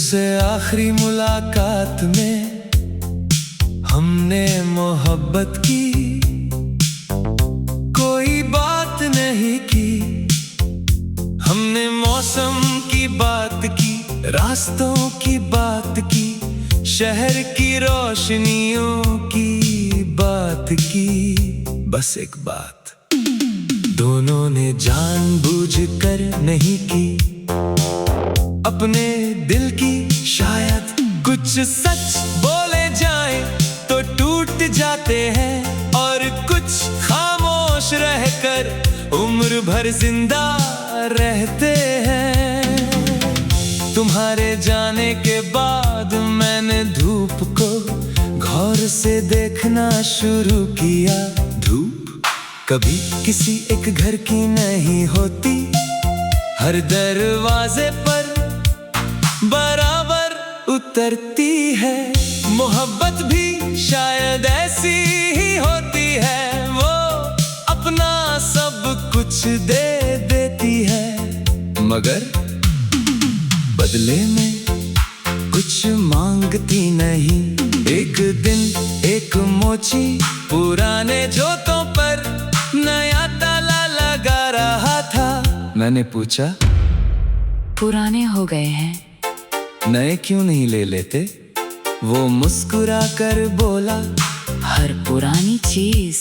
उससे आखिरी मुलाकात में हमने मोहब्बत की, कोई बात नहीं की। हमने मौसम की बात की, रास्तों की बात की, शहर की रोशनियों की बात की। बस एक बात दोनों ने जानबूझकर नहीं की, अपने दिल की। शायद कुछ सच बोले जाए तो टूट जाते हैं, और कुछ खामोश रहकर उम्र भर जिंदा रहते हैं। तुम्हारे जाने के बाद मैंने धूप को गौर से देखना शुरू किया। धूप कभी किसी एक घर की नहीं होती, हर दरवाजे पर बराबर उतरती है। मोहब्बत भी शायद ऐसी ही होती है, वो अपना सब कुछ दे देती है, मगर बदले में कुछ मांगती नहीं। एक दिन एक मोची पुराने जूतों पर नया ताला लगा रहा था। मैंने पूछा, पुराने हो गए हैं, नए क्यों नहीं ले लेते? वो मुस्कुरा कर बोला, हर पुरानी चीज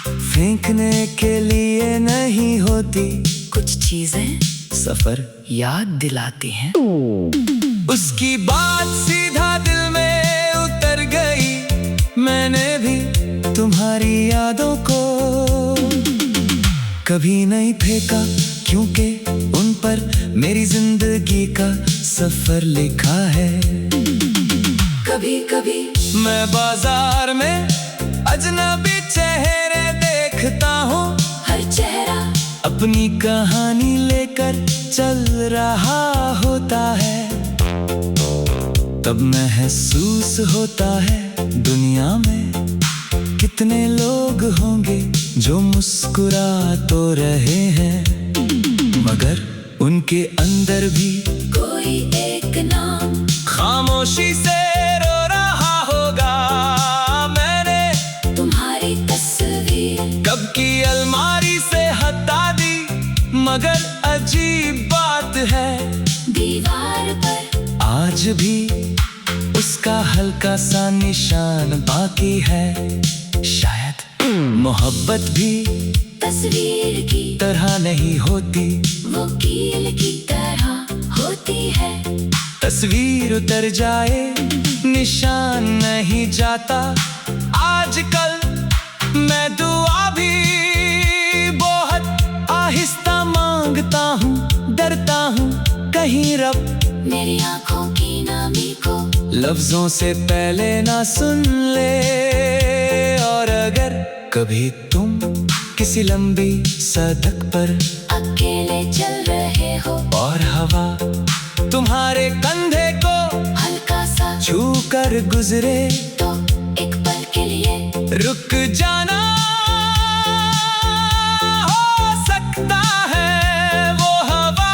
फेंकने के लिए नहीं होती, कुछ चीजें सफर याद दिलाती हैं। उसकी बात सीधा दिल में उतर गई। मैंने भी तुम्हारी यादों को कभी नहीं फेंका, क्योंकि उन पर मेरी जिंदगी का सफर लिखा है। कभी कभी मैं बाजार में अजनबी चेहरे देखता हूँ, हर चेहरा अपनी कहानी लेकर चल रहा होता है। तब महसूस होता है दुनिया में कितने लोग होंगे जो मुस्कुरा तो रहे हैं, मगर उनके अंदर भी कोई एक नाम खामोशी से रो रहा होगा। मैंने तुम्हारी तस्वीर कब की अलमारी से हटा दी, मगर अजीब बात है दीवार पर आज भी उसका हल्का सा निशान बाकी है। शायद मोहब्बत भी तस्वीर की तरह नहीं होती, वो कील की तरह होती है। तस्वीर उतर जाए निशान नहीं जाता। आजकल मैं दुआ भी बहुत आहिस्ता मांगता हूँ, डरता हूँ कहीं रब मेरी आंखों की नामी को लफ्जों से पहले ना सुन ले। और अगर कभी तुम किसी लंबी सड़क पर अकेले चल रहे हो और हवा तुम्हारे कंधे को हल्का सा छू कर गुजरे, तो एक पल के लिए रुक जाना। हो सकता है वो हवा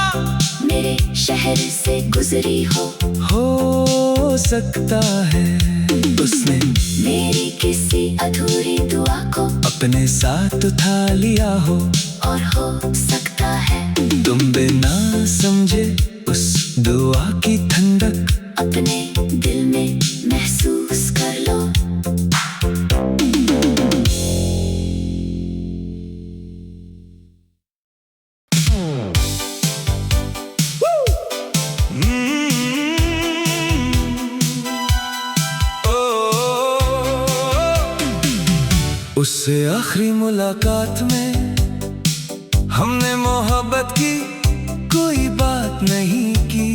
मेरे शहर से गुजरी हो सकता है उसने मेरी किसी अधूरी दुआ को अपने साथ उठा लिया हो। और हो सकता है तुम बिना समझे उस दुआ की ठंडक अपने दिल में महसूस कर लो। उससे आखिरी मुलाकात में हमने मोहब्बत की, कोई बात नहीं की।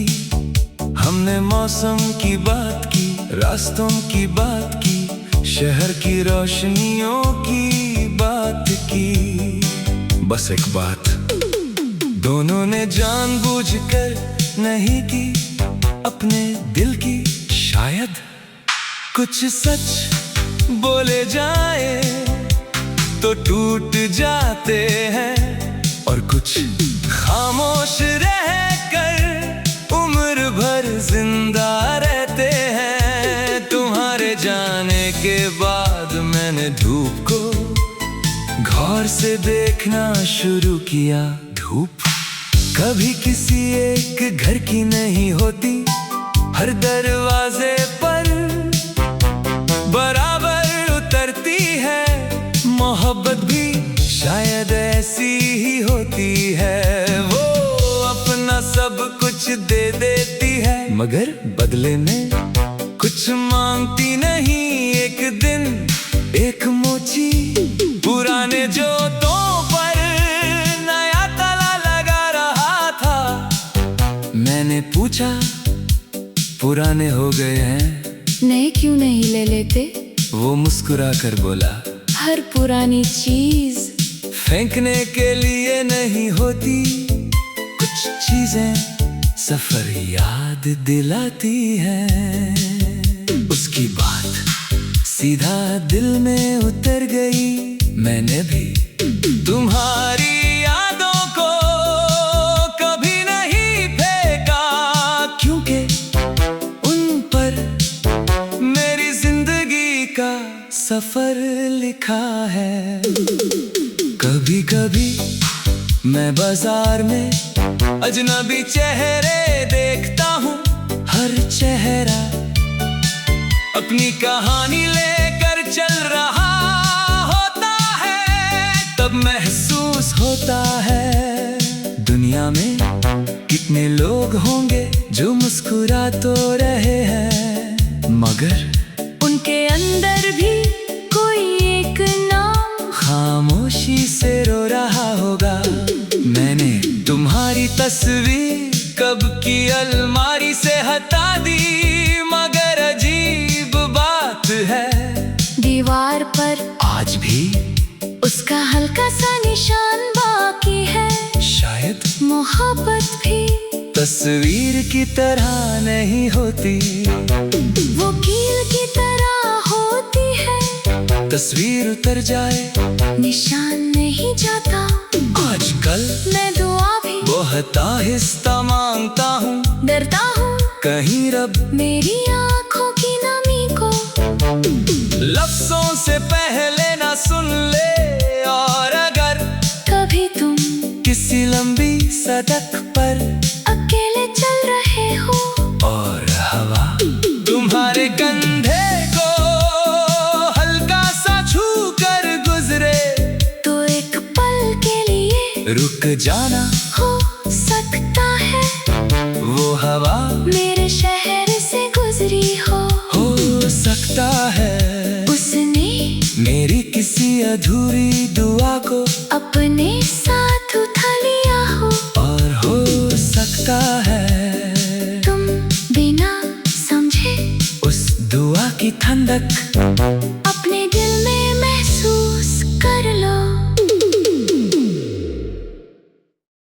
हमने मौसम की बात की, रास्तों की बात की, शहर की रोशनियों की बात की। बस एक बात दोनों ने जानबूझकर नहीं की, अपने दिल की। शायद कुछ सच बोले जाए तो टूट जाते हैं, और कुछ खामोश रहकर उम्र भर जिंदा से देखना शुरू किया धूप। कभी किसी एक घर की नहीं होती, हर दरवाजे पर बराबर उतरती है। मोहब्बत भी शायद ऐसी ही होती है, वो अपना सब कुछ दे देती है, मगर बदले में कुछ मांगती नहीं। एक दिन एक मोची पुराने जोतों पर नया ताला लगा रहा था। मैंने पूछा, पुराने हो गए हैं, नए क्यों नहीं ले लेते? वो मुस्कुरा कर बोला, हर पुरानी चीज फेंकने के लिए नहीं होती, कुछ चीजें सफर याद दिलाती हैं। उसकी बात सीधा दिल में उतर गई। मैंने भी तुम्हारी यादों को कभी नहीं फेंका, क्योंकि उन पर मेरी जिंदगी का सफर लिखा है। कभी कभी मैं बाजार में अजनबी चेहरे देखता हूँ, हर चेहरा अपनी कहानी लेकर चल रहा होता है। तब महसूस होता है दुनिया में कितने लोग होंगे जो मुस्कुरा तो रहे हैं, मगर उनके अंदर भी कोई एक नाम खामोशी से रो रहा होगा। मैंने तुम्हारी तस्वीर कब की अलमारी से हटा दी, मगर अजीब बात है, दीवार पर आज भी उसका हल्का सा निशान बाकी है। शायद मोहब्बत भी तस्वीर की तरह नहीं होती, वो कील की तरह होती है। तस्वीर उतर जाए निशान नहीं जाता। आजकल मैं दुआ भी बहुत आहिस्ता मांगता हूँ, डरता हूँ कहीं रब मेरी आँखों की नमी को लफ्जों से पहले ना सुन ले। और अगर कभी तुम किसी लंबी सड़क पर अकेले चल रहे हो और हवा तुम्हारे कंधे को हल्का सा छू कर गुजरे, तो एक पल के लिए रुक जाना। हो सकता है वो हवा मेरे शहर से गुजरी हो सकता है उसने मेरी किसी अधूरी दुआ को अपने साथ उठा लिया हो। और हो सकता है तुम बिना समझे उस दुआ की ठंडक